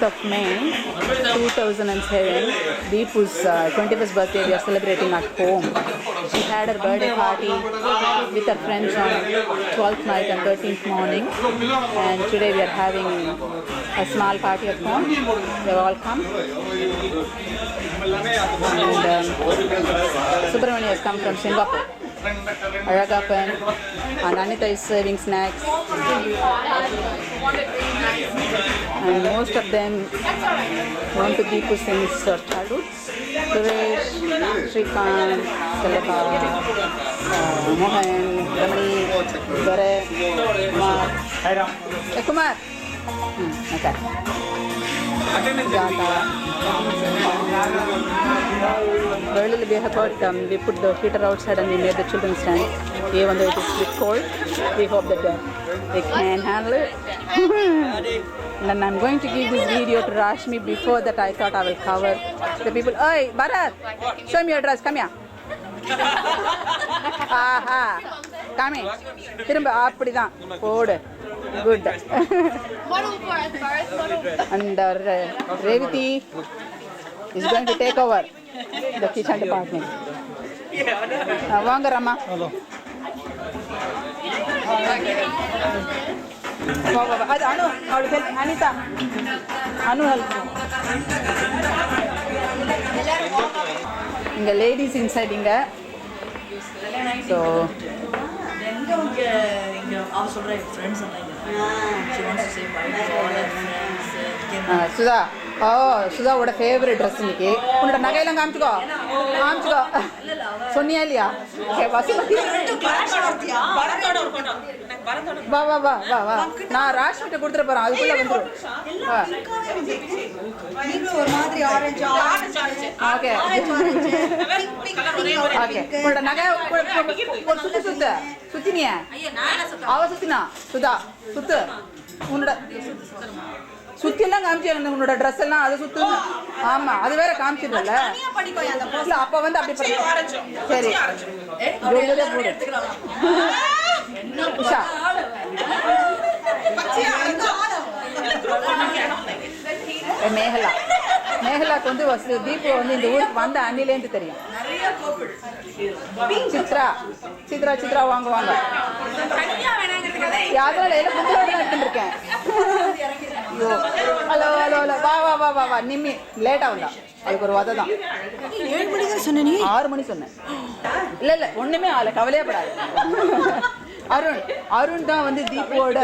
of May 2007, Deepu's 21st birthday we are celebrating at home. She had her birthday party with her friends on 12th night and 13th morning, and today we are having a small party at home. They have all come, and Subramania has come from Singapore. Aragapan and Anita is serving snacks, and most of them want to Deepu since childhood. Suresh, Shrikant, Salapa, Mohan, Ramani, Dore, Kumar. Hey, Kumar. Okay. Earlier we have we put the heater outside and we made the children stand. Even though it is a bit cold, we hope that they can handle it. And I'm going to give this video to Rashmi. Before that, I thought I will cover the people. Oi, Bharat, show me your dress. Come here. Aha, come here. Tirumba, appadidhaan. Podu. Good. And Revati is going to take over the kitchen department. Vanga Rama. Hello. Anu, Anita. Anu help. The ladies inside inga. So friends she wants to say bye to all her friends. Sudha. Oh, Sudha, what a favorite dress இன்னைக்கு. உன்னோட நகையெல்லாம் காமிச்சுக்கோ. சொன்னியா இல்லையா? Okay, Vasumathi. பரந்தோட ஒரு photo. வா வா வா வா வா. நான் ராஷ்மிட்ட கொடுத்துற போறேன். அதுக்குள்ள வந்துரு. வா. நீங்க ஒரு மாதிரி ஆரஞ்சு. ஓகே. ஓகே. உன்னோட நகை ஒரு சுத்து. சுத்தினியா? ஐயோ நான் என்ன சுத்த? அவ சுத்தினா. சுதா, சுத்து. உன்னோட சுத்திலாம் காமிச்சிருந்த உன்னோட ட்ரெஸ் எல்லாம் அதை சுத்து. ஆமா, அது வேற காமிச்சிடல. இல்ல அப்ப வந்து அப்படி பண்ணி சரி ஜோலியா போடு. உஷா மேகலா மேகலாக்கு வந்து தீபு வந்து இந்த ஊருக்கு வந்த அன்னிலேருந்து தெரியும். சித்ரா சித்ரா சித்ரா வாங்க வாங்க. யாத்திரை எல்லாம் கும்பலோட எடுத்துட்டு இருக்கேன். ஹலோ ஹலோ ஹலோ வா வா வா வா வா. நிம்மி லேட்டா வந்தா அதுக்கு ஒரு வதை தான். 7 மணி தான் சொன்ன. நீ 6 மணி சொன்னேன். இல்ல இல்ல ஒண்ணுமே ஆகல, கவலையப்படாது. அருண் தான் வந்து தீபோட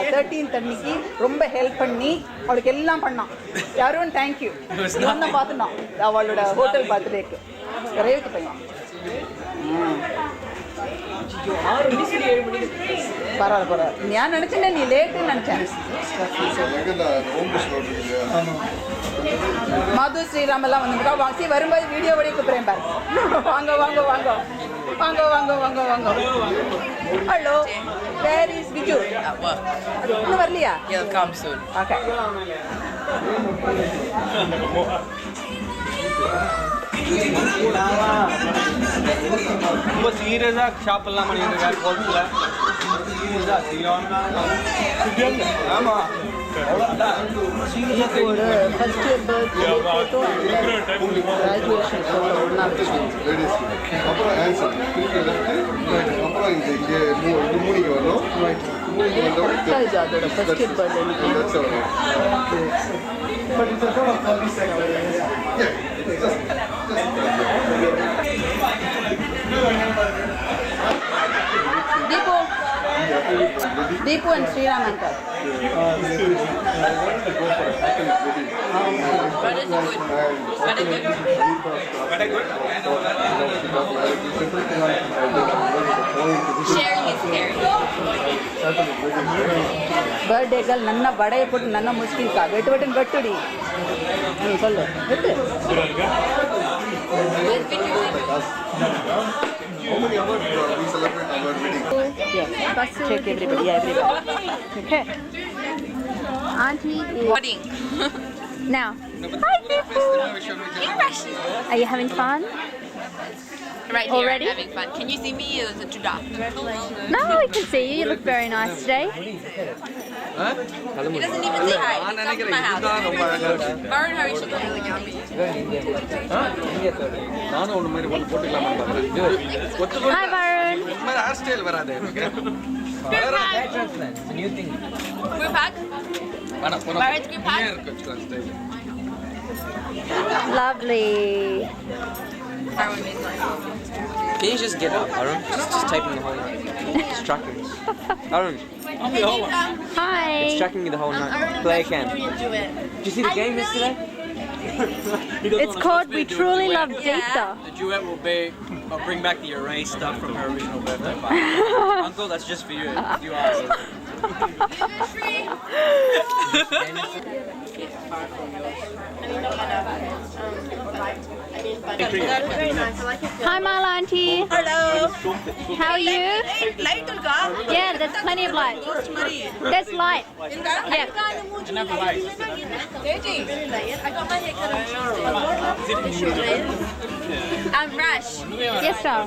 13th அன்னைக்கு ரொம்ப ஹெல்ப் பண்ணி அவளுக்கு எல்லாம் பண்ணான். அருண் தேங்க்யூ. இவன் தான் பார்த்துனான் அவளோட ஹோட்டல் பர்த்டேக்கு. ரேவதி பையன். பரவாயில்ல பரவாயில்ல. நான் நினைச்சேன் நீ லேட்டுன்னு நினைச்சேன். மது ஸ்ரீராம் எல்லாம் வந்துருக்கா. வாசி வரும்போது வீடியோ வழி கூப்பிடுறேன் பாரு. வாங்க வாங்க வாங்க வாங்க வாங்க வாங்க வாங்க. Hello, where is Viju? இன்னும் வரலையா? He'll come soon. Okay. ரொம்ப சீரியஸா ஷாப் எல்லாம் பண்ணிட்டு இருக்காரு கோல்ட்ல. சீரியஸா சீரியஸா ஆமா சீரியஸா ஒரு first year birthday photo graduation photo ஒண்ணா வச்சு அப்புறம் ஆன்சர் அப்புறம் இங்க மூணிக்கு வரணும். கரெக்டா அதோட first year birthday. But it's a sort of 30 seconds. Yeah, it's just Deepu and Sriram uncle. Sharing is caring. Birthday girl nanna badai put nanna mushkil ka vetu vetu vettudi nee sollu vettu. how many hours we celebrate our wedding? Yes, check everybody. Yeah, everybody. Okay. Auntie is wedding. Now. Hi, Deepu. Are you having fun? Right here, Already? having fun. Can you see me or is it too dark? No, I can see you. You look very nice today. He doesn't even say hi. He comes to my house. Baron Hari should look really yummy. Hi, Varun. Group hug? Baron's group hug? Lovely. Baron is nice. Can you just get up, Arun? Just type in the whole night. It's tracking me. Arun, Hi. it's tracking me the whole night. Play again. Did you see the game yesterday? It's called We Truly Love Deepa. The duet will be, I'll bring back the erased stuff from her original birthday party. Uncle, that's just for you, if you ask. Hi, Malanti. Hello. How are you? Light ulka? Yeah, there's plenty of light. There's light. Yeah. Rush. Yes, sir.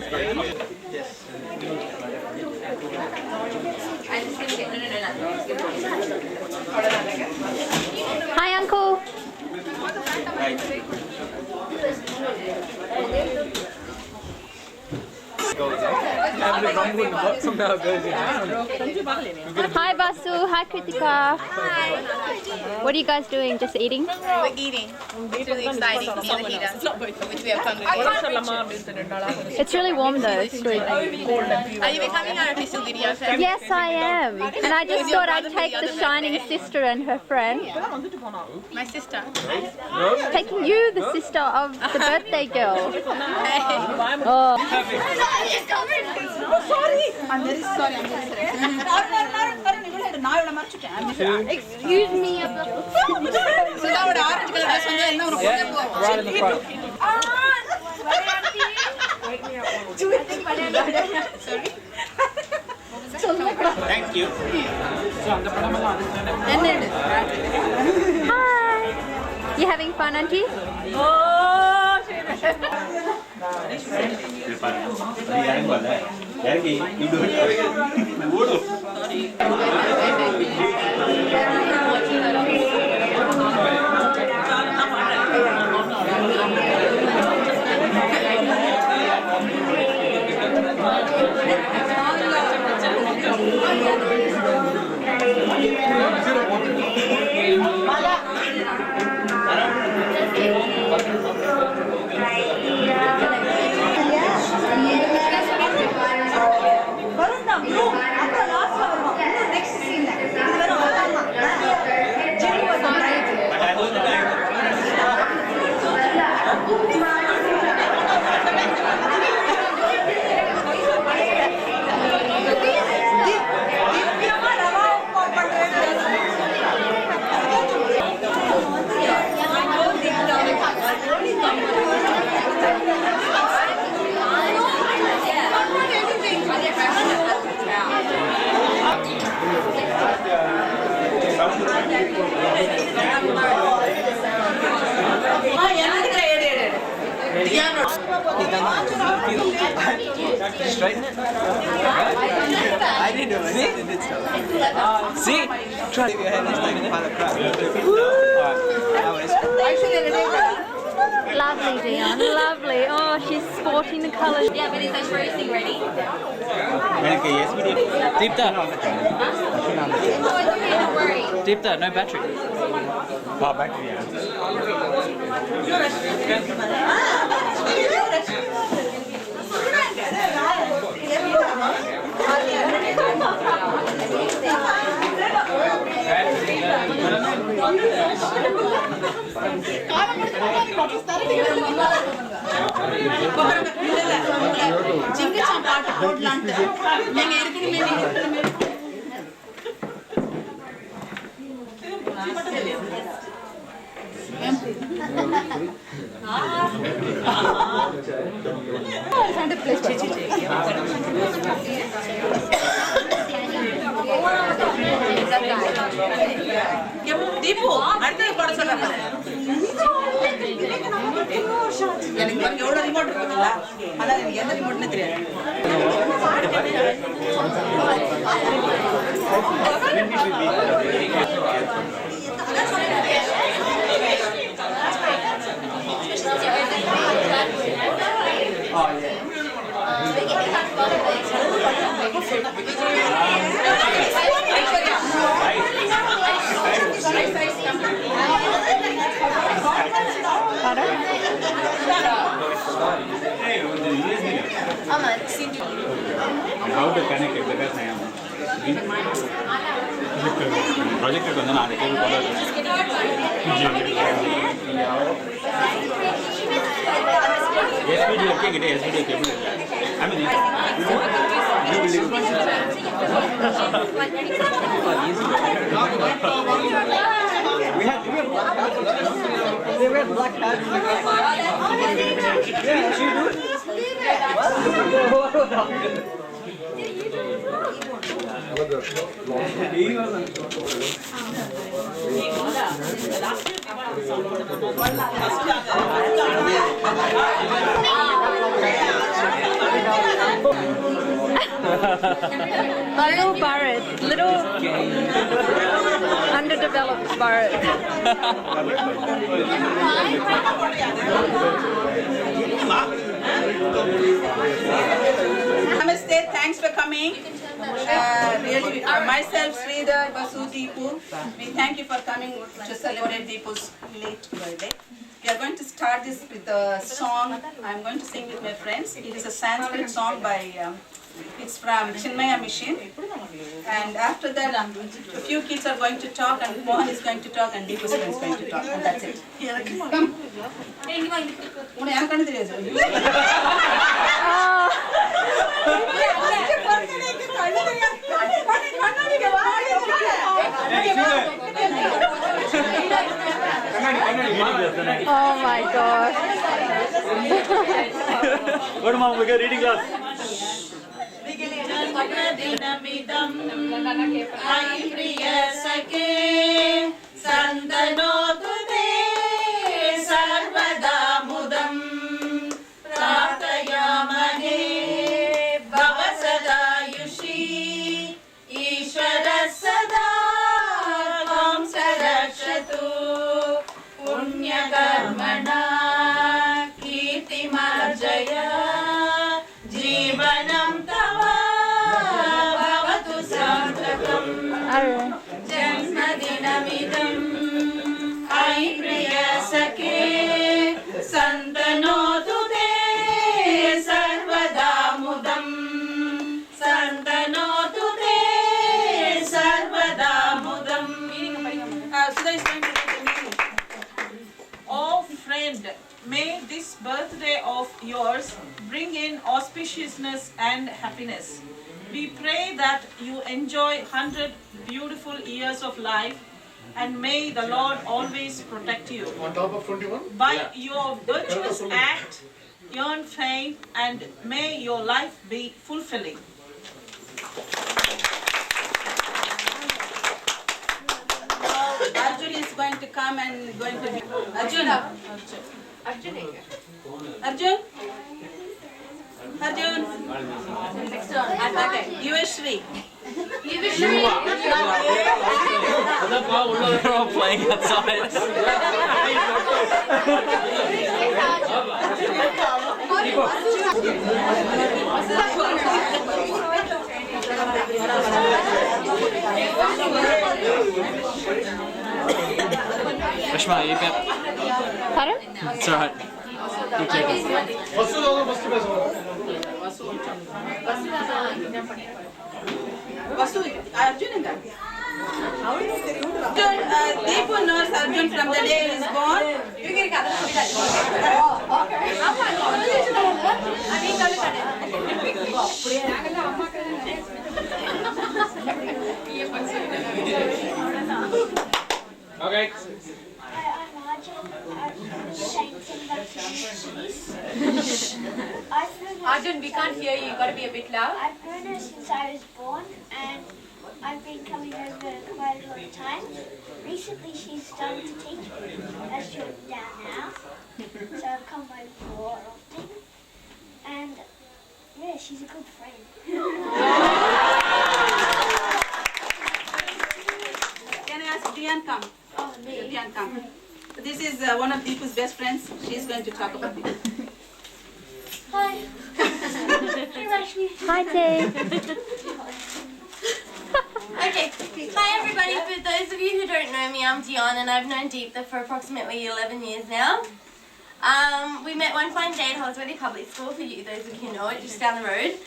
Hi, Uncle. Somehow goes in. Hi, Basu. Hi, Kritika. What are you guys doing? Just eating? We're eating. It's really exciting to be in the heater, which we have fun with. It's really warm though. It's good. Are you becoming our official video fan? Yes, I am. And I just thought I'd take the shining sister and her friend. My sister. Taking you, the sister of the birthday girl. Oh. Oh, sorry. I'm very sorry. Excuse me. சுதாவோட orange colour dress வந்து என்ன ஒரு பொண்ணு போகும். Right in the front. Thank you. Hi. You having fun, Auntie? Straighten it. I didn't know. See? Try to your head next time and find a crack. Lovely, Dion. Lovely. Oh, she's sporting the colours. Yeah, but is that racing ready? Yes, we did. Deepta. Don't worry. Deepta, no battery. Oh, battery, yeah. ஜிங்கச்சான் பாட்டு போடலான்ட்டு நீங்க இருக்கணுமே தீபு அடுத்தது போட சொல்றாங்க எனக்கு பாருங்க எவ்வளோ remote இருக்குங்களா ஆனால் எனக்கு எந்த ரிமோட்னே தெரியாது How to connect it because I am project வந்து நான் கேபிள் போல SVD கேக்கிட்டே SVD கேபிள் இல்ல I mean you believe we have They wear black hats. Yeah, she do. Little Barrett, little underdeveloped Barrett. Namaste, thanks for coming. Really, myself, Sridhar, Vasu, Deepu, we thank you for coming to celebrate Deepu's late birthday. We are going to start this with a song. I'm going to sing with my friends. It is a Sanskrit song by, it's from Chinmaya Mission. And after that, a few kids are going to talk, and Mohan is going to talk, and Deepu's friend is going to talk, and that's it. Come. Oh my gosh. Good mom, we get reading class. Oh friend, may this birthday of yours bring in auspiciousness and happiness. We pray that you enjoy 100 beautiful years of life, and may the Lord always protect you. On top of 21? By your virtuous act, earn fame, and may your life be fulfilling. Arjun is going to come and going to be Arjun. Arjun. Arjun. Next one. Okay. Yuvashri. They're all playing outside. Ashma, you got. Pardon? It's alright. You take it. Vasu, Arjun and that. Deepu knows Arjun from the day he is born. Okay. Arjun, we can't hear you. You gotta be a bit loud. I've known her since I was born, and I've been coming over quite a lot of times. Recently she's started to teach me as she's down now. So I've come over more often. And yeah, she's a good friend. Can I ask Dian come? Oh, me. Dian come. This is one of Deepu's best friends. She's going to talk about it. Hi. Hey, Rashmi. Hi, Dave. Okay, hi everybody. For those of you who don't know me, I'm Dion and I've known Deepa for approximately 11 years now. We met one fine day at Holsworthy Public School, for you, those of you who know it, just down the road,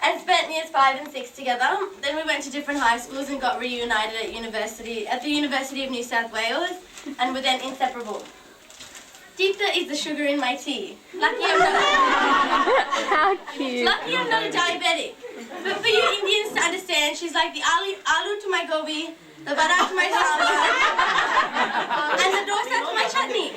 and spent years 5 and 6 together. Then we went to different high schools and got reunited at the University of New South Wales, and were then inseparable. Deepa is the sugar in my tea. Lucky I'm not a diabetic. But for you Indians to understand, she's like the aloo to my gobi, the vada to my sambar, and the dosa to my chutney.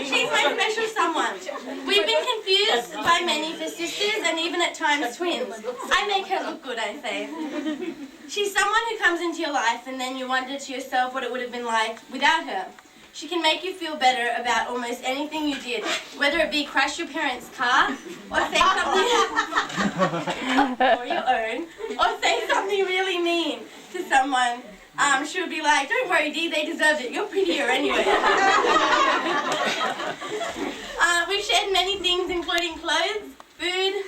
She's my special someone. We've been confused by many for sisters and even at times twins. I make her look good, I say. She's someone who comes into your life and then you wonder to yourself what it would have been like without her. She can make you feel better about almost anything you did, whether it be crash your parents' car, or say something, or your own, or say something really mean to someone. She would be like, don't worry, Dee, they deserved it. You're prettier anyway. We've shared many things, including clothes, food,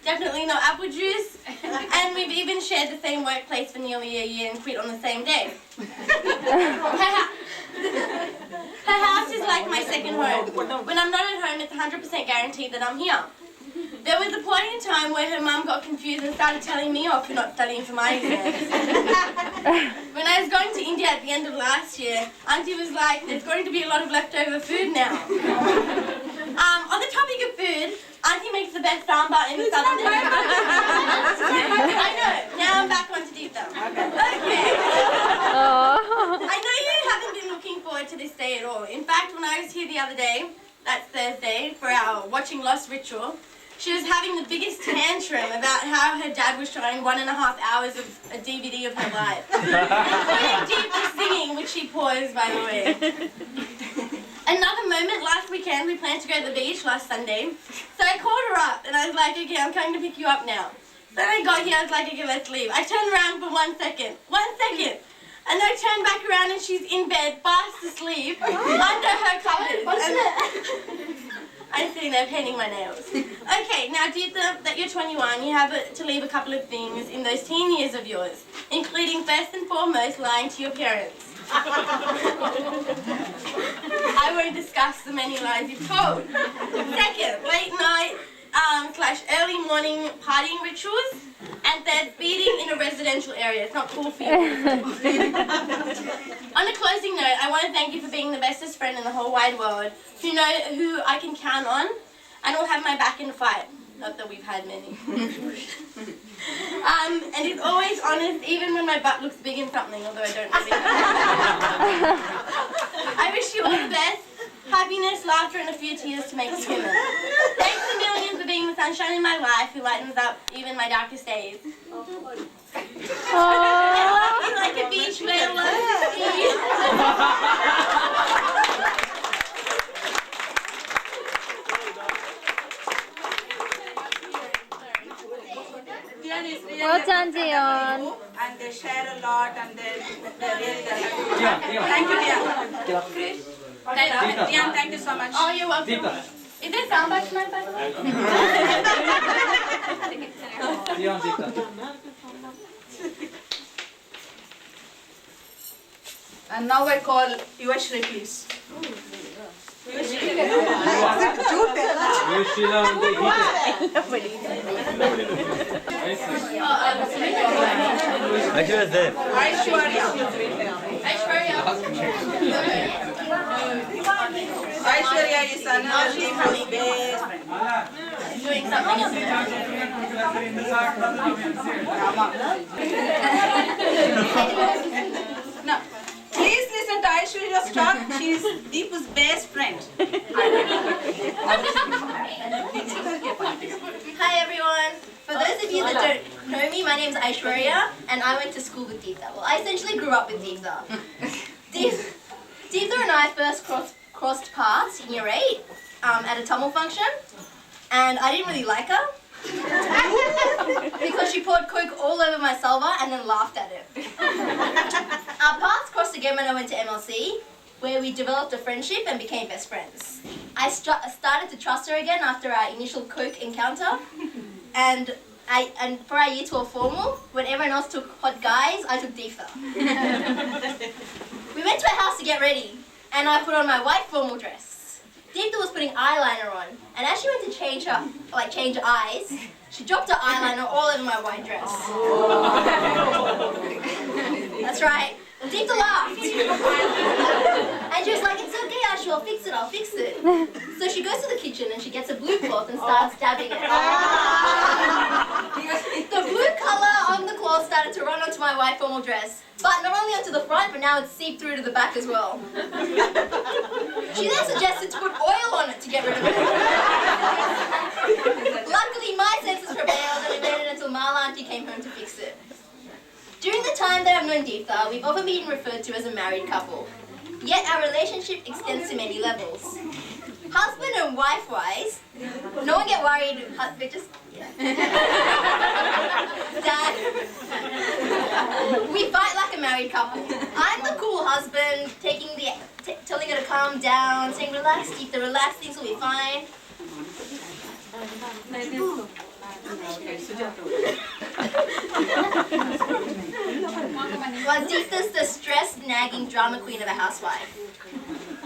definitely not apple juice, and we've even shared the same workplace for nearly a year and quit on the same day. Her house is like my second home. When I'm not at home, it's 100% guaranteed that I'm here. There was a point in time where her mum got confused and started telling me off for not studying for my exams. When I was going to India at the end of last year, Auntie was like, there's going to be a lot of leftover food now. On the topic of food, Auntie makes the best sambar in the southern I know. Now I'm back on to Deepa. Okay. I know you haven't been looking forward to this day at all. In fact, when I was here the other day, that's Thursday, for our Watching Lost ritual, she was having the biggest tantrum about how her dad was showing 1.5 hours of a DVD of her life. Including Deepa singing, which she paused, by the way. Another moment, last weekend we planned to go to the beach last Sunday, so I called her up and I was like, okay, I'm coming to pick you up now. Then I got here, I was like, okay, let's leave. I turned around for 1 second, and I turned back around and she's in bed, fast asleep, under her covers. I'm sitting there painting my nails. Okay, now Deepa, that you're 21, you have to leave a couple of things in those teen years of yours, including first and foremost lying to your parents. I won't discuss the many lies you've told. Second, late night / early morning partying rituals. And third, speeding in a residential area. It's not cool for you. On a closing note, I want to thank you for being the bestest friend in the whole wide world, who I can count on, and will have my back in a fight. Not that we've had many. And is always honest, even when my butt looks big in something, although I don't really. I wish you all the best, happiness, laughter, and a few tears to make you human. Thanks a million for being the sunshine in my life, who lightens up even my darkest days. I love you like a beach whale loves the sea. Well done, Dion. And they share a lot and they're really happy. Thank you, Dian. Dian, thank you so much. Oh, you're welcome. Is there soundbite tonight, by the way? And now I call Yuvashri, please. Aishwarya is another Deepu's best friend. Doing something else. Now, please listen to Aishwarya's talk. She is Deepu's best friend. Hi everyone. For those of you that don't know me, my name's Aishwarya, and I went to school with Deepta. Well, I essentially grew up with Deepta. Deepta and I first crossed paths in year 8 at a Tamil function, and I didn't really like her because she poured Coke all over my salva and then laughed at it. Our paths crossed again when I went to MLC, where we developed a friendship and became best friends. I started to trust her again after our initial Coke encounter, and for our year 12 formal, when everyone else took hot guys, I took Deepta. We went to her house to get ready, and I put on my white formal dress. Deepta was putting eyeliner on, and as she went to change eyes, she dropped her eyeliner all over my white dress. That's right. Deepta laughed. And she was like, "It's okay, Ashu, I'll fix it. So she goes to the kitchen and she gets a blue cloth and starts dabbing it. The blue colour on the cloth started to run onto my white formal dress. But not only onto the front, but now it's seeped through to the back as well. She then suggested to put oil on it to get rid of it. Luckily, my senses prevailed and we waited until Mala auntie came home to fix it. During the time that I've known Deepta, we've often been referred to as a married couple. Yet our relationship extends to many levels. Husband and wife-wise, no one get worried, Dad, we fight like a married couple. I'm the cool husband, telling her to calm down, saying, "Relax, Deepta, relax, things will be fine." Well, Deepta's the stressed, nagging drama queen of a housewife.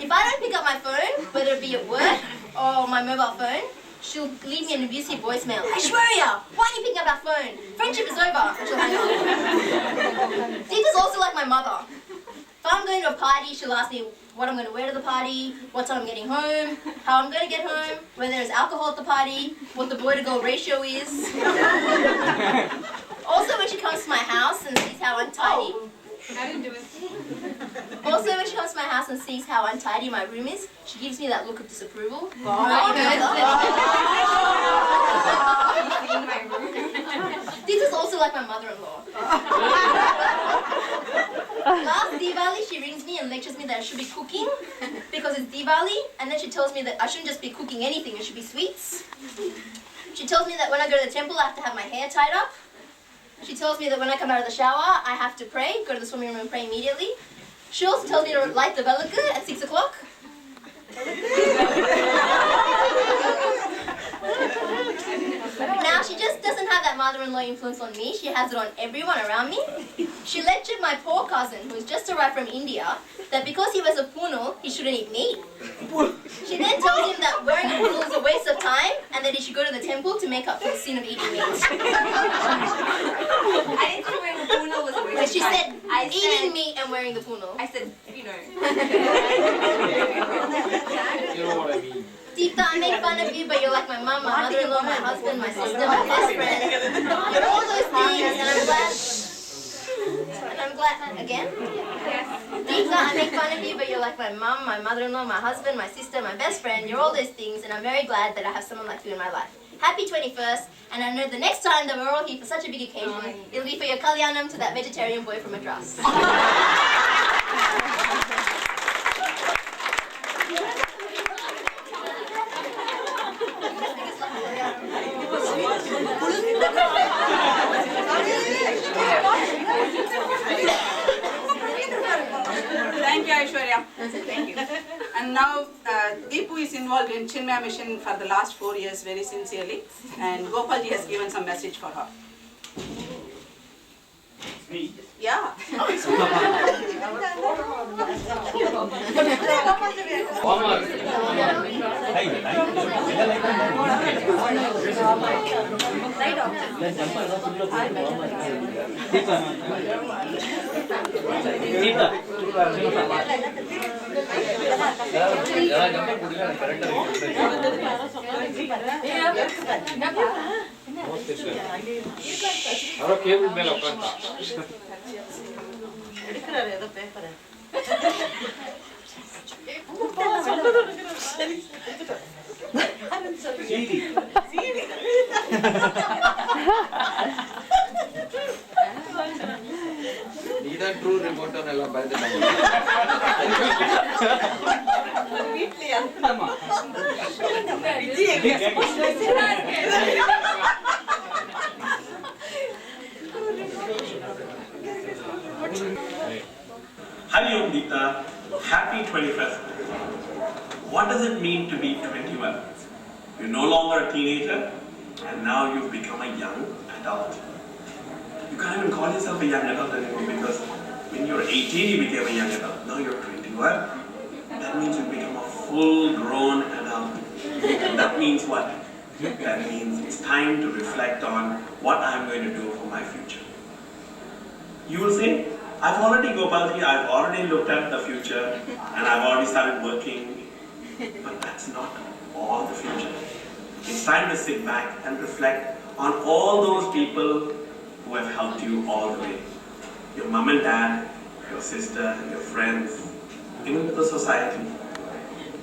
If I don't pick up my phone, whether it be at work or my mobile phone, she'll leave me an abusive voicemail. "Aishwarya, why aren't you picking up our phone? Friendship is over." And she'll hang up. Deepta's also like my mother. If I'm going to a party, she'll ask me what I'm going to wear to the party, what time I'm getting home, how I'm going to get home, whether there's alcohol at the party, what the boy-to-girl ratio is. Also, when she comes to my house and sees how untidy... I didn't do it. Also, when she comes to my house and sees how untidy my room is, she gives me that look of disapproval. This is also like my mother-in-law. Last Diwali, she rings me and lectures me that I should be cooking because it's Diwali, and then she tells me that I shouldn't just be cooking anything, it should be sweets. She tells me that when I go to the temple, I have to have my hair tied up. She tells me that when I come out of the shower, I have to pray, go to the swimming room and pray immediately. She also tells me to light the velaka at 6 o'clock. Now, she just doesn't have that mother-in-law influence on me, she has it on everyone around me. She lectured my poor cousin, who's just arrived from India, that because he was a punal, he shouldn't eat meat. She then tells him that wearing a punal is a waste of time, and that he should go to the temple to make up for the sin of eating meat. I didn't say wearing the punal was a waste But she of time. said eating meat and wearing the punal. I said, you know. You know what I mean. Deepta, I make fun of you, but you're like my mum, my mother-in-law, my husband, my sister, my best friend. You're all those things, and I'm glad. Again? Yes. Deepta, I make fun of you, but you're like my mum, my mother-in-law, my husband, my sister, my best friend. You're all those things, and I'm very glad that I have someone like you in my life. Happy 21st, and I know the next time that we're all here for such a big occasion, it'll be for your kalyanam to that vegetarian boy from Madras. Thank you, Aishwarya. Thank you. And now, Deepu is involved in Chinmaya mission for the last 4 years very sincerely, and Gopalji has given some message for her. Me? Yeah. ಅವರ cable ಮೇಲೆ ಒಕ್ಕಂತ எடுக்கிறாரு ஏதோ பேப்பரை CD Hi Yogita, happy 21st. What does it mean to be 21? You're no longer a teenager and now you've become a young adult. You can't even call yourself a young adult anymore because when you were 18 you became a young adult. Now you're 21. That means you've become a full-grown adult. And that means what? That means it's time to reflect on what I'm going to do for my future. You will say, I've already Gopalji, I've already looked at the future and I've already started working. But that's not all the future. It's time to sit back and reflect on all those people who have helped you all the way. Your mom and dad, your sister, your friends, even the society.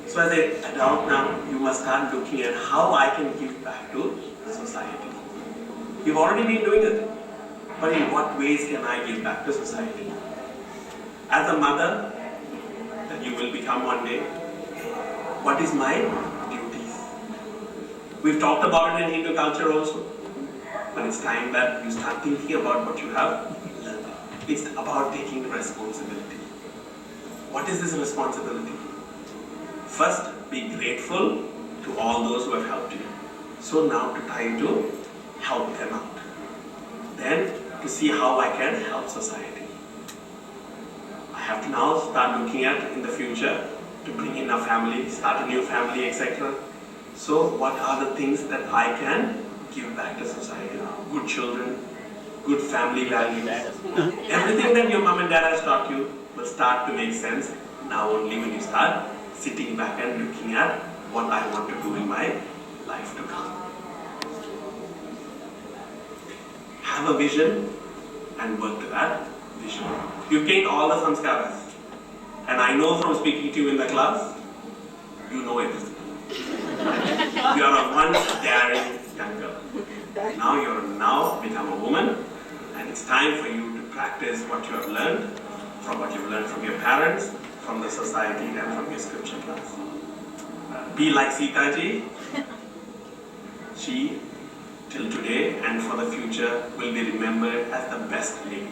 So as an adult now, you must start looking at how I can give back to society. You've already been doing it. But in what ways can I give back to society? As a mother that you will become one day, what is my duties? We've talked about it in Hindu culture also. But it's time that you start thinking about what you have learned. It's about taking responsibility. What is this responsibility? First, be grateful to all those who have helped you. So now to try to help them out. Then to see how I can help society. I have to now start looking at in the future to bring in a family, start a new family, etc. So what are the things that I can give back to society? Good children, good family values. Everything that your mom and dad has taught you will start to make sense now only when you start sitting back and looking at what I want to do in my life to come. Have a vision and work to that vision. You've gained all the samskaras. And I know from speaking to you in the class, you know everything. You are a once daring young girl. Now you're now become a woman, and it's time for you to practice what you have learned, from what you've learned from your parents, from the society, and from your scripture class. Be like Sita ji. She, till today and for the future, will be remembered as the best lady.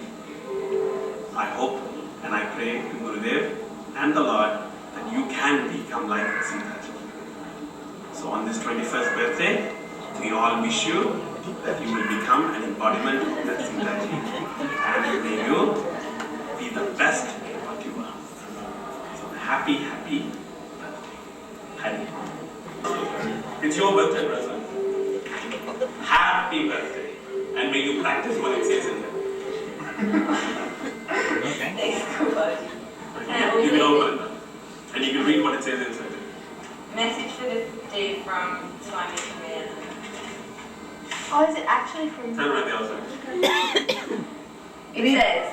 I hope and I pray to Gurudev and the Lord that you can become like Sita ji. So on this 21st birthday, we all wish you that you will become an embodiment of that Sita ji. And may you be the best in what you are. So happy, happy birthday. Happy. It's your birthday present. Happy birthday. And may you practice what it says in there. You can open it. And you can read what it says inside it. Message for this day from Swami Command. Oh, is it actually from... Turn around the other side. It says,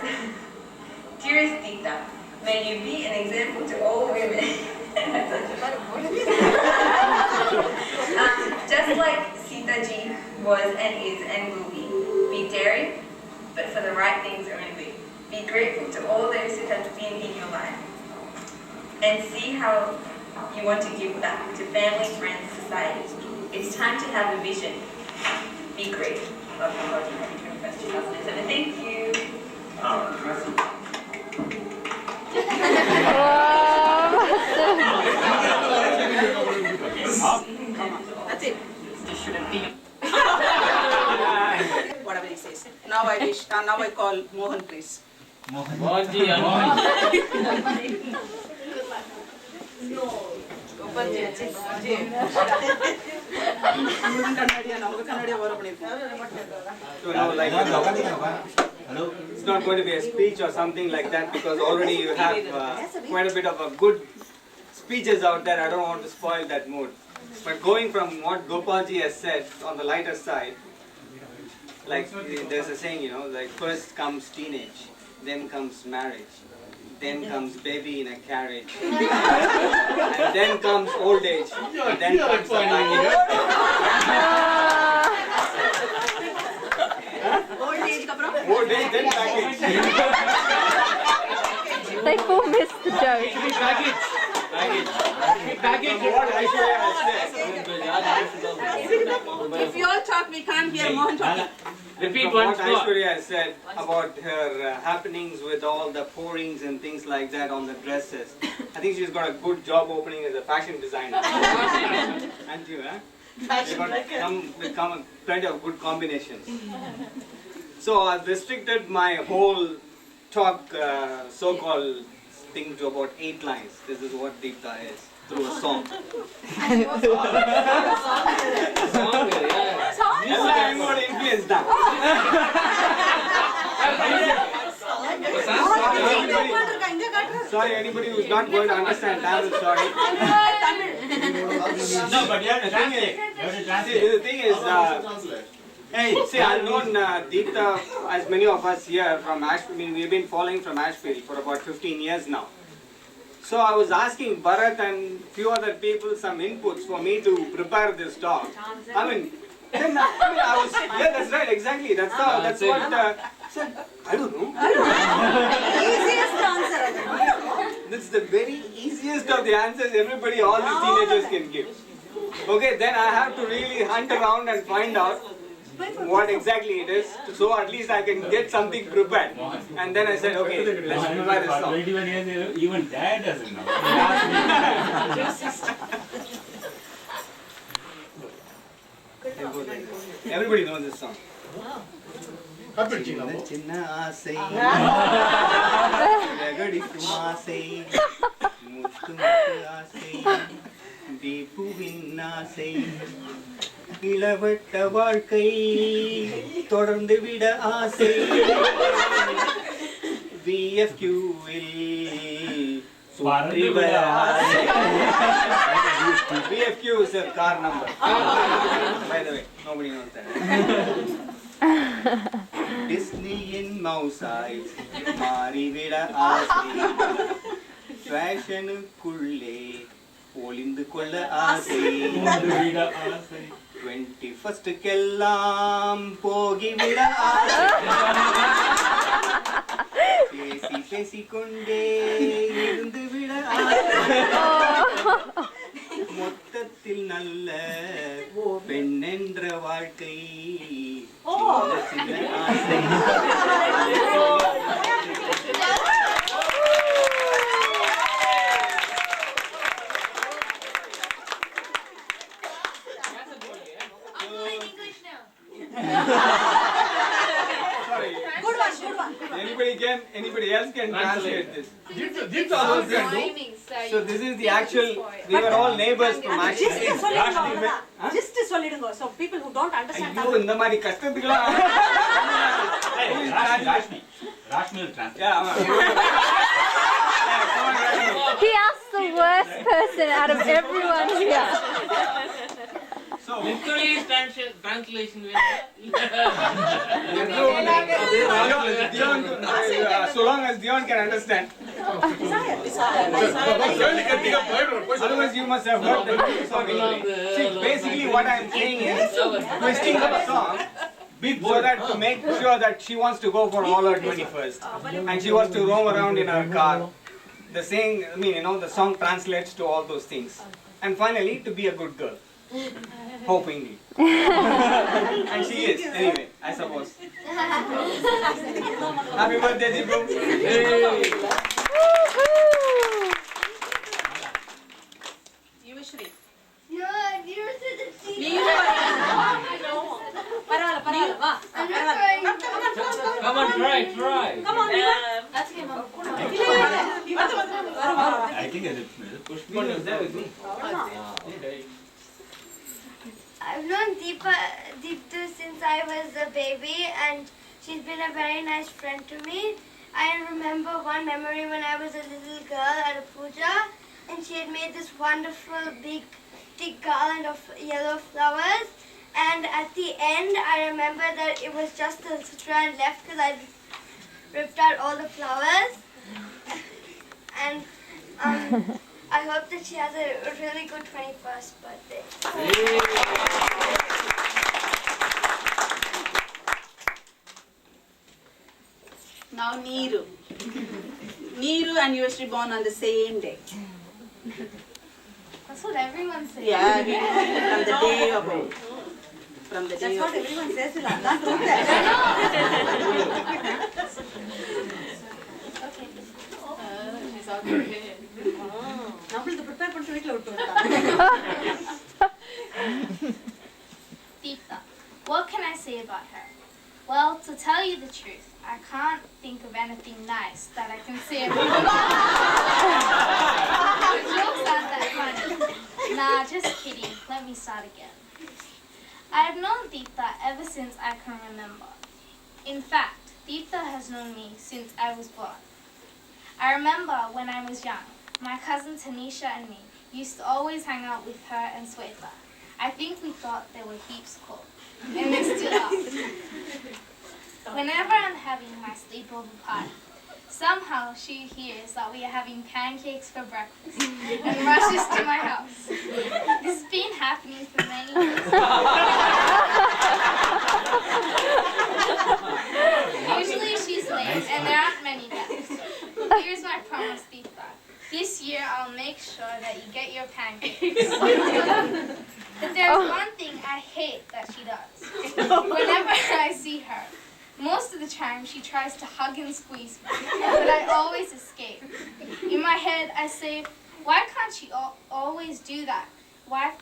Dearest Dita, may you be an example to all women. Just like Sita ji was and is and will be. Be daring, but for the right things only. Be grateful to all those who have been in your life. And see how you want to give back to family, friends, society. It's time to have a vision. Be great. Love you, God. Happy 21st, 2007. Thank you. That's it. This shouldn't be. Whatever he says. Now I wish. Now I call Mohan, please. Mohan ji, It's not going to be a speech or something like that because already you have quite a bit of a good speeches out there. I don't want to spoil that mood. But going from what Gopalji has said on the lighter side, like there's a saying, like first comes teenage, then comes marriage, then comes baby in a carriage, and then comes old age, and then comes the baggage. Old age, then baggage. People missed the joke. What Aishwarya has said. If you all talk, we can't hear more talking. Repeat what Aishwarya has said about her happenings with all the pourings and things like that on the dresses. I think she's got a good job opening as a fashion designer. And you, huh? You've got plenty of good combinations. So I've restricted my whole talk, so-called thing to about 8 lines. This is what Deepta is through a song. I'm going to influence that. Sorry, anybody who's not going to understand Tamil, sorry. No, but you have to translate. The thing is, hey, see, I've known Deepta, as many of us here from Ashfield. I mean, we've been following from Ashfield for about 15 years now. So I was asking Bharat and few other people some inputs for me to prepare this talk. I mean, I was, yeah, that's right, exactly. That's what. Said, I don't know. Easiest answer. That's the very easiest of the answers everybody, all the teenagers can give. Okay, then I have to really hunt around and find out what exactly it is, so at least I can get something prepared. And then I said, okay, let's prepare this song. 21 years, even dad doesn't know. Everybody knows this song. சின்ன ஆசை ரகடிக்கும் ஆசை முத்து முத்து ஆசை தீபுவின் ஆசை இளவட்ட வாழ்க்கை தொடர்ந்து விட ஆசை VFQ-ல் சுற்றி வர ஆசை. VFQ is a car number. By the way, nobody knows that. டிஸ்னியின் மவுசாய் மாறிவிட ஆசை ஃபேஷனுக்குள்ளே ஒளிந்து கொள்ள ஆசை 21st போகிவிட ஆசை பேசி பேசிக்கொண்டே இருந்து விட ஆசை மொத்தத்தில் நல்ல பெண் என்ற வாழ்க்கை சின்ன ஆசை. Sorry. Good one. Anybody else can translate this. So So this is the actual. We were all neighbors from Ashfield. just solidungo. So people who don't understand ஐயோ இந்த மாதிரி கஷ்டத்துக்குலாம் Rashmi will translate. Yeah. He asked the worst person out of everyone here. So literally translation so long as Dion can understand. Otherwise you must have heard the song. See, basically what I am saying is twisting the song so that to make sure that she wants to go for all her 21st and she wants to roam around in her car. The saying, I mean, the song translates to all those things. And finally, to be a good girl. Hopingly. And she is, anyway, I suppose. Happy birthday, Deepu. You wish me. No, you're such a cheater. Parala. I'm not trying. Come on, try. Come on, That's him. I think it's Pushpin is there with me. I've known Deeptu since I was a baby, and she's been a very nice friend to me. I remember one memory when I was a little girl at a puja, and she had made this wonderful big garland of yellow flowers. And at the end, I remember that it was just a strand left because I ripped out all the flowers. And I hope that she has a really good 21st birthday. Now Neeru. Neeru and Yuvashri born on the same day. That's what everyone says. Yeah, from the day of From the day That's of what everyone says. Not true. Deepa, what can I say about her? Well, to tell you the truth, I can't think of anything nice that I can say about her. The jokes aren't that funny. Nah, just kidding. Let me start again. I have known Deepa ever since I can remember. In fact, Deepa has known me since I was born. I remember when I was young, my cousin Tanisha and me used to always hang out with her and Sweta. I think we thought they were heaps cool. And they still are. Whenever I'm having my sleepover party, somehow she hears that we are having pancakes for breakfast and rushes to my house. This has been happening for many years. Usually she's late and there aren't many guests. Here's my promise, Deepa. This year I'll make sure that you get your pancakes. But there's one thing I hate that she does. Whenever I see her, most of the time she tries to hug and squeeze me, but I always escape. In my head I say, why can't she always do that? Why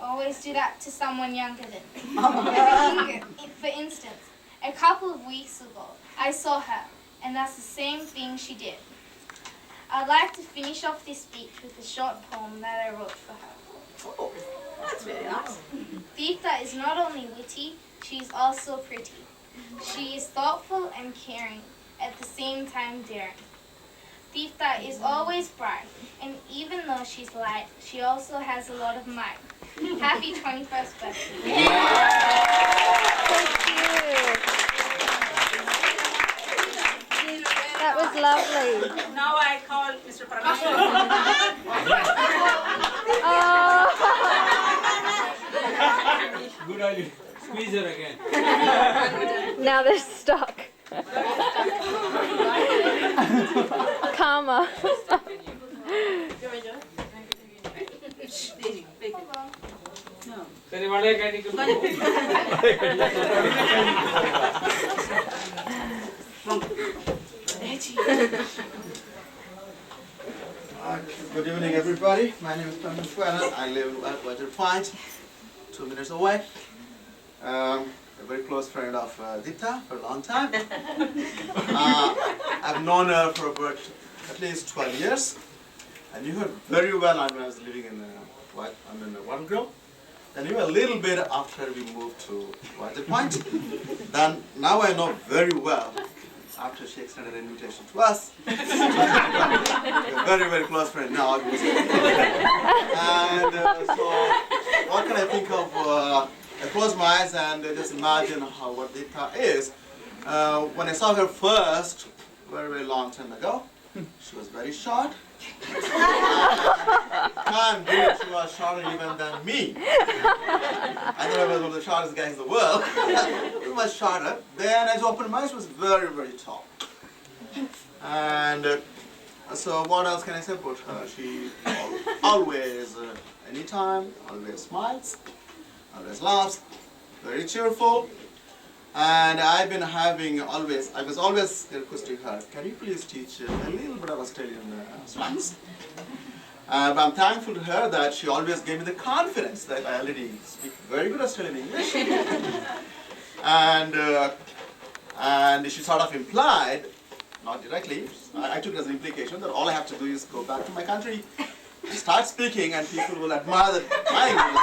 always do that to someone younger than me? For instance, a couple of weeks ago, I saw her, and that's the same thing she did. I'd like to finish off this speech with a short poem that I wrote for her. Oh, that's very nice. Deepa is not only witty, she's also pretty. She is thoughtful and caring, at the same time daring. Deepa is always bright, and even though she's light, she also has a lot of might. Happy 21st birthday. That was lovely. Now I call Mr. Parameshwar. Good idea. Squeeze her again. Now they're stuck. Karma. Good evening, everybody. My name is Parameshwar. I live at Water Point, 2 minutes away. A very close friend of Deepa for a long time. I've known her for about at least 12 years. I knew her very well when I was living in Watergrove. I knew a little bit after we moved to Water Point. Then now I know very well after she extended an invitation to us. We're very, very close friend now, obviously. And so what can I think of? I close my eyes and just imagine what Deepa is. When I saw her first, very, very long time ago, she was very short. Can't believe she was shorter even than me. I thought I was one of the shortest guys in the world. She was shorter. Then as I opened my eyes, she was very, very tall. And so what else can I say about her? She always, anytime, always smiles, always laughs, very cheerful. And I've been having I was always requesting her, can you please teach a little bit of Australian slangs? But I'm thankful to her that she always gave me the confidence that I already speak very good Australian English. And she sort of implied, not directly, I took it as an implication that all I have to do is go back to my country, start speaking, and people will admire my English.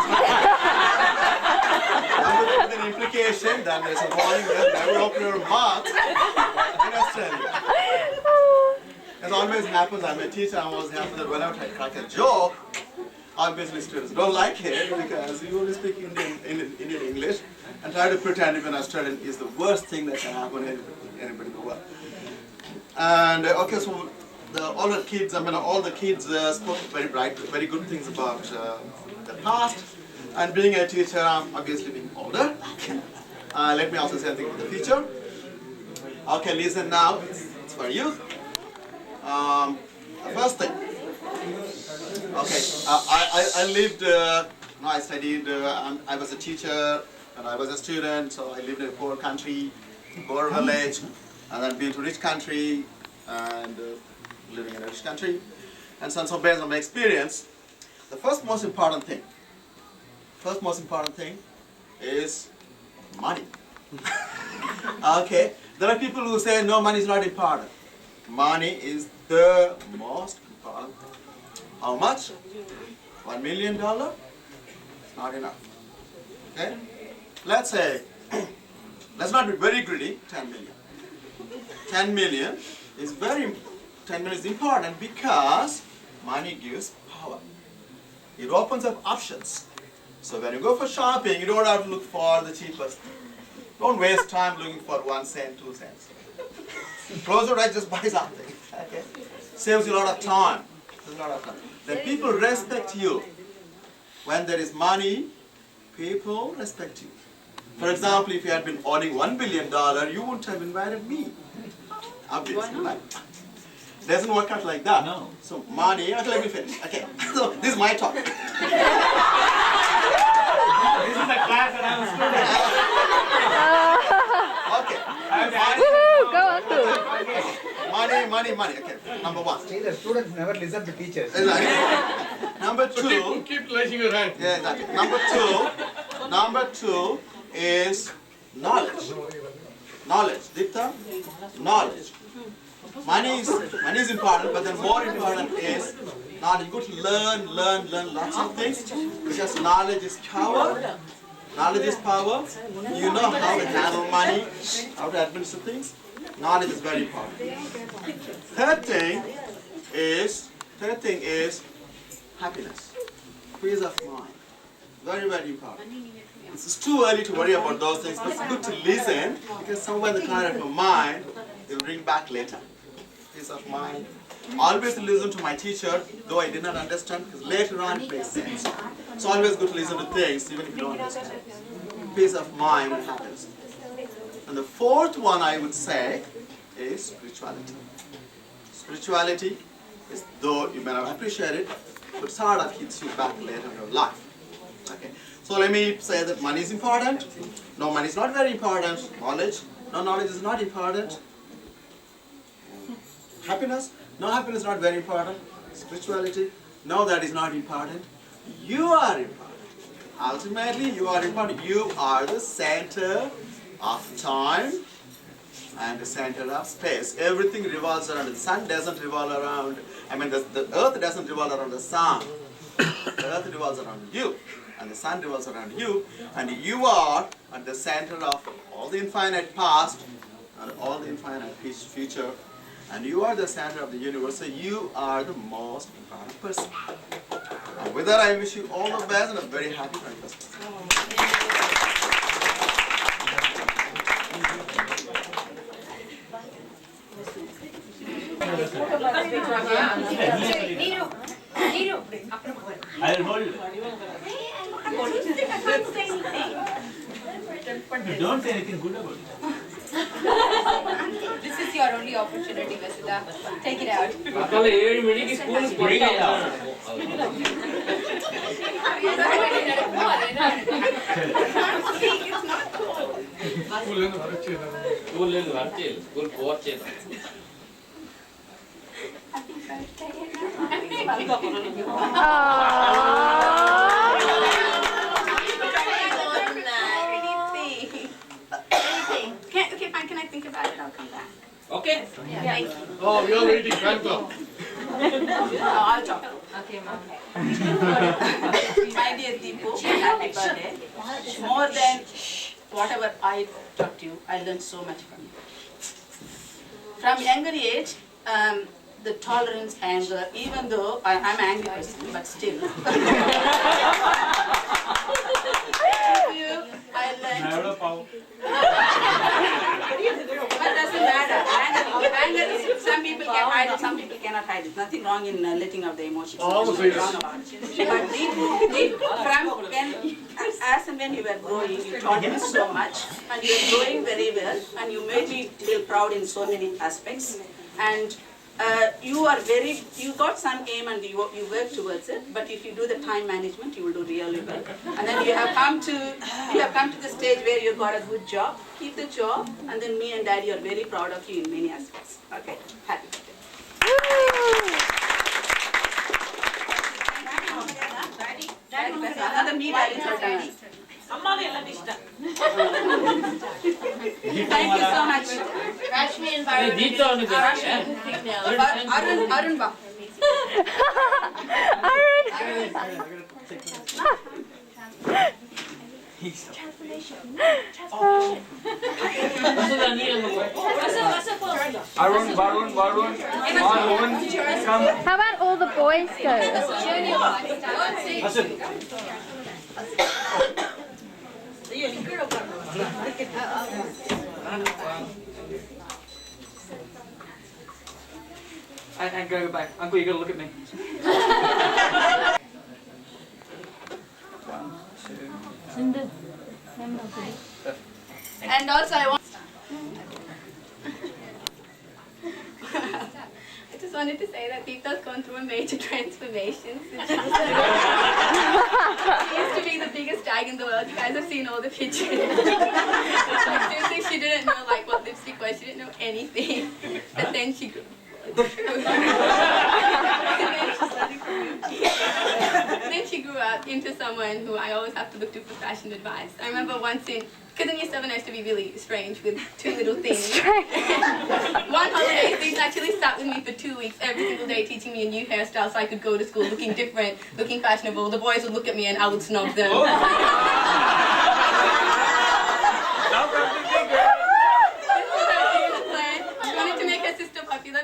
With an implication that there's a warning that never open your mouth in Australia. As always happens, I'm a teacher, I always happens that whenever I crack a joke, obviously students don't like it because you only speak Indian English and try to pretend even Australian is the worst thing that can happen to anybody in the world. And okay, so all the kids spoke very good things about the past. And being a teacher, I'm obviously being older. Let me also say something about the future. Okay, listen now. It's for you. The first thing. Okay, I lived, I studied, I was a teacher and I was a student, so I lived in a poor country, poor village, and then been to rich country and living in a rich country. And so based on my experience, the first most important thing is money. Okay, there are people who say no, money is not important. Money is the most important thing. How much? $1 million? It's not enough. Okay? Let's say, let's not be very greedy, 10 million. 10 million is important because money gives power. It opens up options. So when you go for shopping, you don't have to look for the cheapest. Don't waste time looking for 1 cent, 2 cents. Close your eyes, just buy something. Okay? Saves you a lot of time. Then people respect you. When there is money, people respect you. For example, if you had been owning $1 billion, you wouldn't have invited me. Obviously, right? Doesn't work out like that. No. So money, okay, let me finish. Okay, so this is my talk. This is a class that I'm a student. Okay. Woohoo! Go Uncle. Money. Okay, number one. See, the students never listen to teachers. Number two. Keep raising your hand. Yeah, exactly. Number two is knowledge. Dipta? Knowledge. Money is important, but then more important is knowledge. You go to learn lots of things because knowledge is power. Knowledge is power. You know how to handle money, how to administer things. Knowledge is very important. Third thing is happiness. Peace of mind. Very, very important. It's too early to worry about those things, but it's good to listen because somewhere in the corner of your mind, it will bring back later. Peace of mind. Always listen to my teacher, though I did not understand, because later on it makes sense. It's always good to listen to things, even if you don't understand. Peace of mind and happiness. And the fourth one I would say is spirituality. Spirituality is, though you may not appreciate it, but sort of hits you back later in your life. Okay. So let me say that money is important. No, money is not very important. Knowledge. No, knowledge is not important. Happiness. No, happiness is not very important. Spirituality. No, that is not important. You are important. Ultimately, you are important. You are the center of time and the center of space. Everything revolves around. The sun doesn't revolve around. The earth doesn't revolve around the sun. The earth revolves around you. And the sun revolves around you, and you are at the center of all the infinite past and all the infinite future, and you are the center of the universe, so you are the most important person. And with that, I wish you all the best and a very happy 21st. I will hold you. Don't say anything good about it. This is your only opportunity, Vasudha. Take it out. Bring it out. Okay, fine. Can I think about it? I'll come back. Okay. Yeah, thank you. Oh, we are waiting. Can't go. I'll talk. Okay, Mom. My dear Deepu, happy birthday. More than whatever I taught you, I learned so much from you. From younger age, the tolerance, anger, even though I'm an angry person, but still. I learned. But doesn't matter. Anger is some people can hide it, some people cannot hide it. Nothing wrong in letting out the emotions. Oh, Nothing wrong about it. But as and when you were growing, you taught me so much, and you were growing very well, and you made me feel proud in so many aspects. And you got some aim and you work towards it, but if you do the time management, you will do really well. And then you have come to the stage where you got a good job. Keep the job, and then me and Daddy are very proud of you in many aspects. Okay, happy birthday. Another me, Daddy's turn. Thank you so much. Rashmi and Byron. Arun, ba. Arun, Varun, come. How about all the boys go? And go back. Uncle, you gotta look at me. And also I just wanted to say that Deepta's gone through a major transformation since she used to be the biggest drag in the world. You guys have seen all the pictures. Seriously, she didn't know like what lipstick was. She didn't know anything. But then she grew. Then she grew up into someone who I always have to look to for fashion advice. I remember once because in year 7 I used to be really strange with 2 little things. One holiday, these actually sat with me for 2 weeks every single day teaching me a new hairstyle so I could go to school looking different, looking fashionable. The boys would look at me and I would snob them.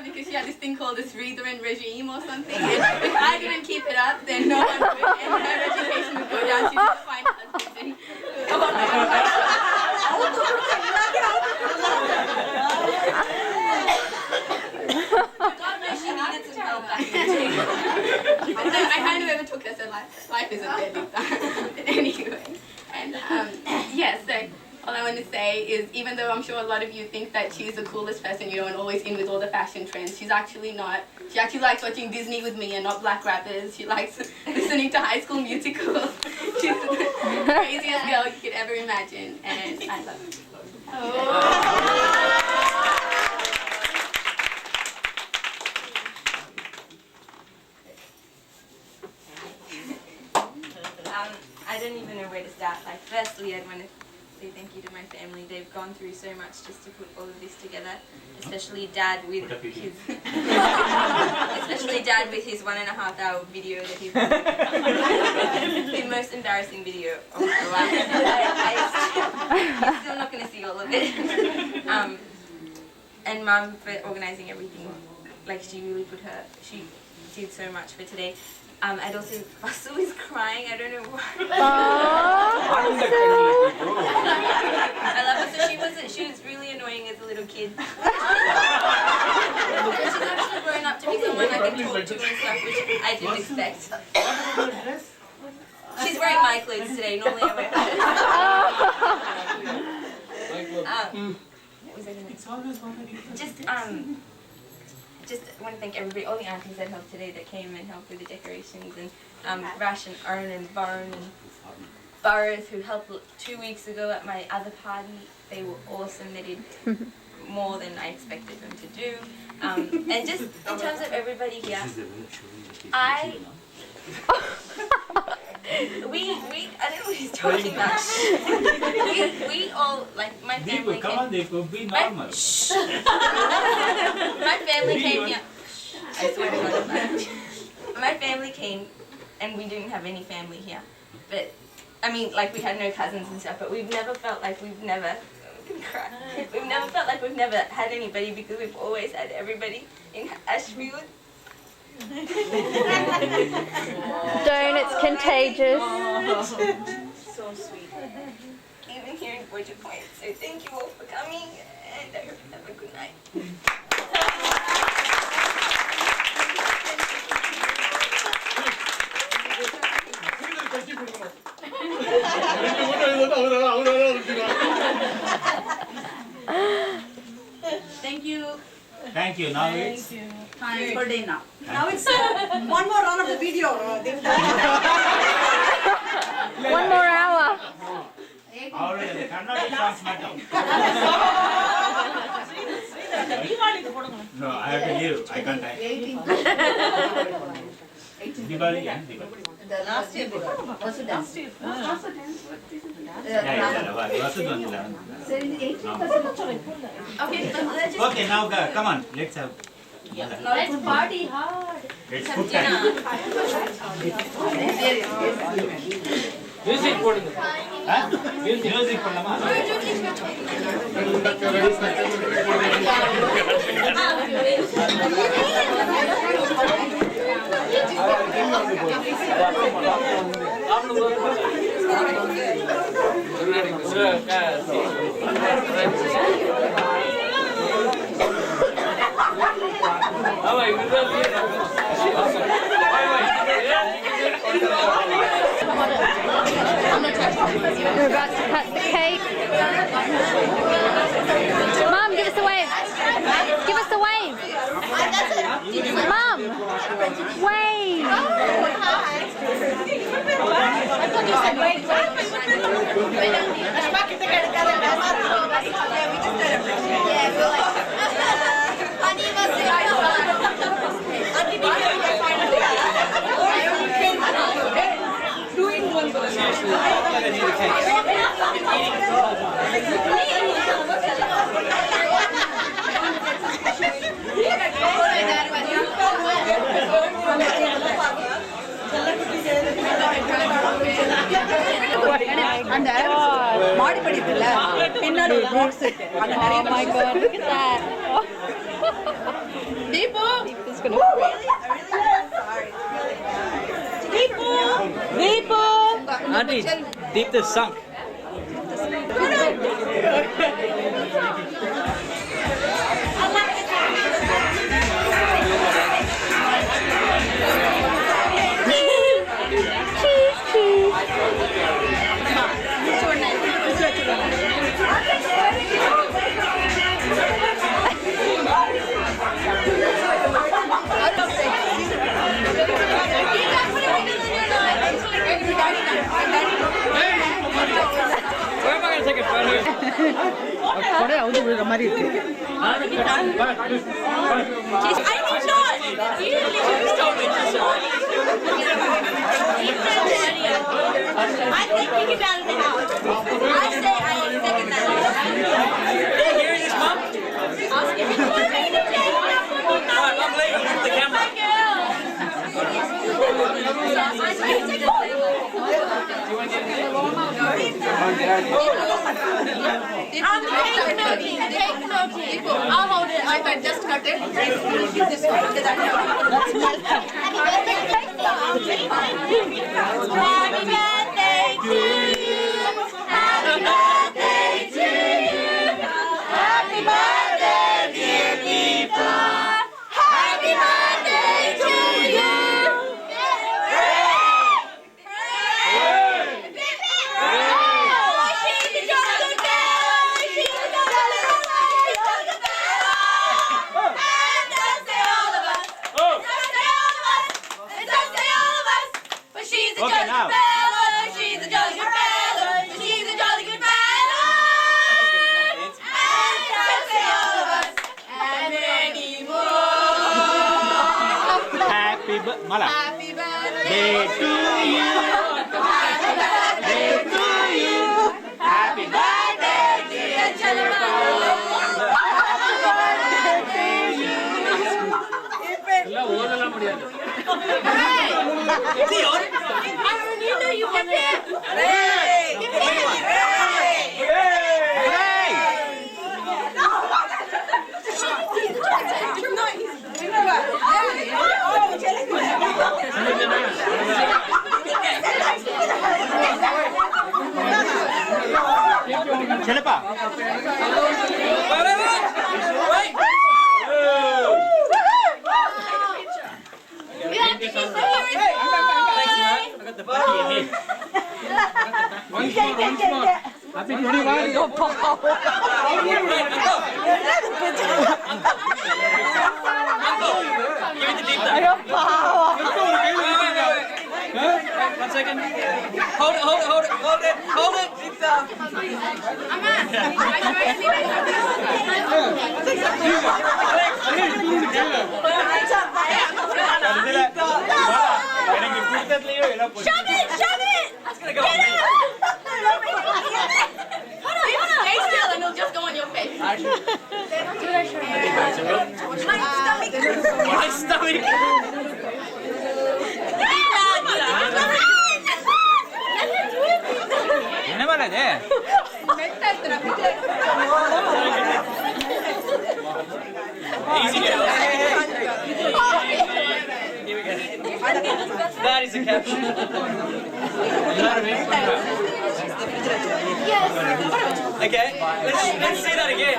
Because she had this thing called the Sridharan regime or something. And if I didn't keep it up, then no one would, and her education would go down. She would find a husband. God knows she needed some help back in the day. And then I kind of overtook her, so life isn't there big time. Anyway, and yes, so all I want to say is, even though I'm sure a lot of you think that she's the coolest person, and always in with all the fashion trends, she's actually not. She actually likes watching Disney with me and not black rappers. She likes listening to High School Musicals. She's the craziest girl you could ever imagine, and I love her. I don't even know where to start. Like, firstly, I'd want to say thank you to my family. They've gone through so much just to put all of this together, especially Dad with his 1.5 hour video that he the most embarrassing video of my life. You're still not going to see all of it. And Mum for organising everything. Like, she did so much for today. I'd also, Vasu is crying, I don't know why. I love her. So she was really annoying as a little kid. She's actually grown up to be someone I can talk to and stuff, which I didn't expect. She's wearing my clothes today, normally I wear hers. What was I gonna just want to thank everybody, all the aunties that helped today, that came and helped with the decorations, and Rash and Arun and Varun and Bharat, who helped 2 weeks ago at my other party. They were awesome. They did more than I expected them to do. And just in terms of everybody here, I don't know what he's talking about. we all, like, my family come on, they could be normal. My family came here. I swear to God. My family came, and we didn't have any family here. But, I mean, like, we had no cousins and stuff, but we've never felt like we've never had anybody, because we've always had everybody in Ashfield. Don't, it's contagious. So sweet. Even here in Georgia Point. So thank you all for coming, and I hope you have a good night. Thank you. Now it's It's birthday now. Now it's one more run of the video. One more hour. already cannot songs matter. No, I have to leave. I can't time. Diwali and Diwali. The last year, was it last year? Okay, now come on, let's have. Let's party hard. It's food time. Music போடுங்க. Music பண்ணலாமா? We're about to cut the cake. Mom, give us a wave. Give us a wave. Mom, wave. அந்த மாடிப்படி இருக்குல்ல பின்னாடி ஒரு roots இருக்கு அங்க நிறைய Oh my God, look at that. Deepu It's gonna break. Deepu Deepu Auntie, deep the sunk. Where am I going to take a photo? கொடை அவுது விழுற மாதிரி இருக்கு I did not. You didn't leave your story. I think we get out of the house. I say I second that. Hey, here it is, Mom. I'll skip it. I'm leaving with the camera. I'm cake melting. I'll hold it. I can just cut it. This one. Happy birthday to you. Happy birthday to you. Happy birthday, dear Deepa. Happy birthday to you. Okay, now. She's a jolly good fella. She's a jolly good fella. And don't say all of us. And many more. Happy Mala. Happy birthday Day to you. Happy birthday to you. Happy birthday, dear gentleman. Happy birthday to you. எல்லாம் ஓதலாம் முடியாது. Hey! You know you can dance. Hey! Chelepa. You have to be serious, boy. Once more. Happy 21. One second. Hold it. Shove it! That's gonna go. Get out! Hold on. Stay still and it'll just go on your face. My stomach. என்ன பண்ணது Easy girl. That is a caption. Okay, let's say that again.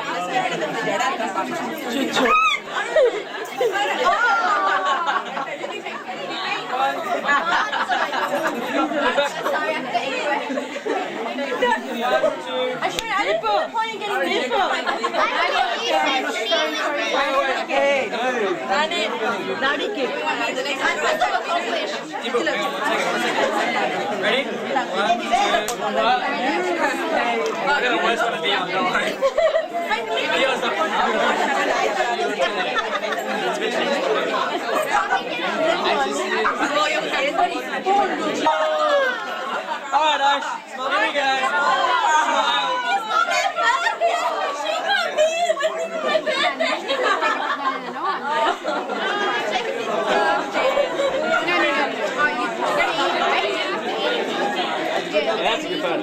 Ready? 1, 2, 1. I got a worse one to be on, don't worry. Video's up. Alright, Ash. Smile. Here we go. Smile. She got me with my birthday. That's good fun.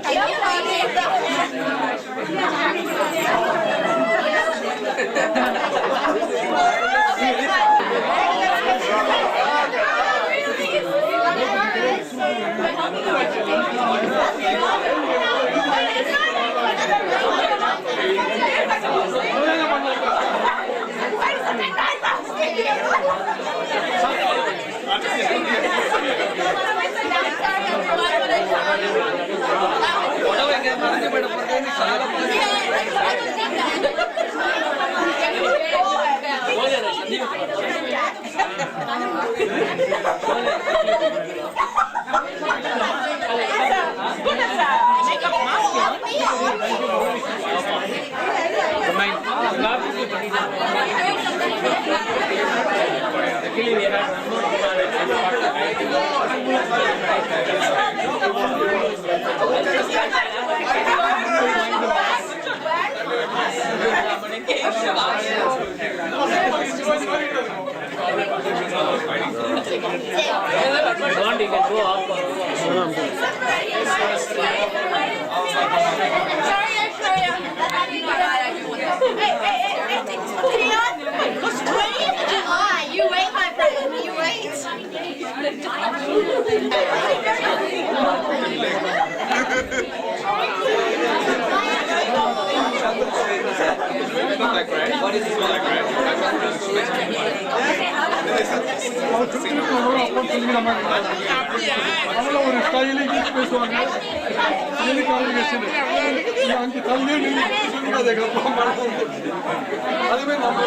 You wait, my friend. You wait. What is this like, right? ஒரு styling பேசுவாங்க அங்கே தள்ளி அதுவே நம்ம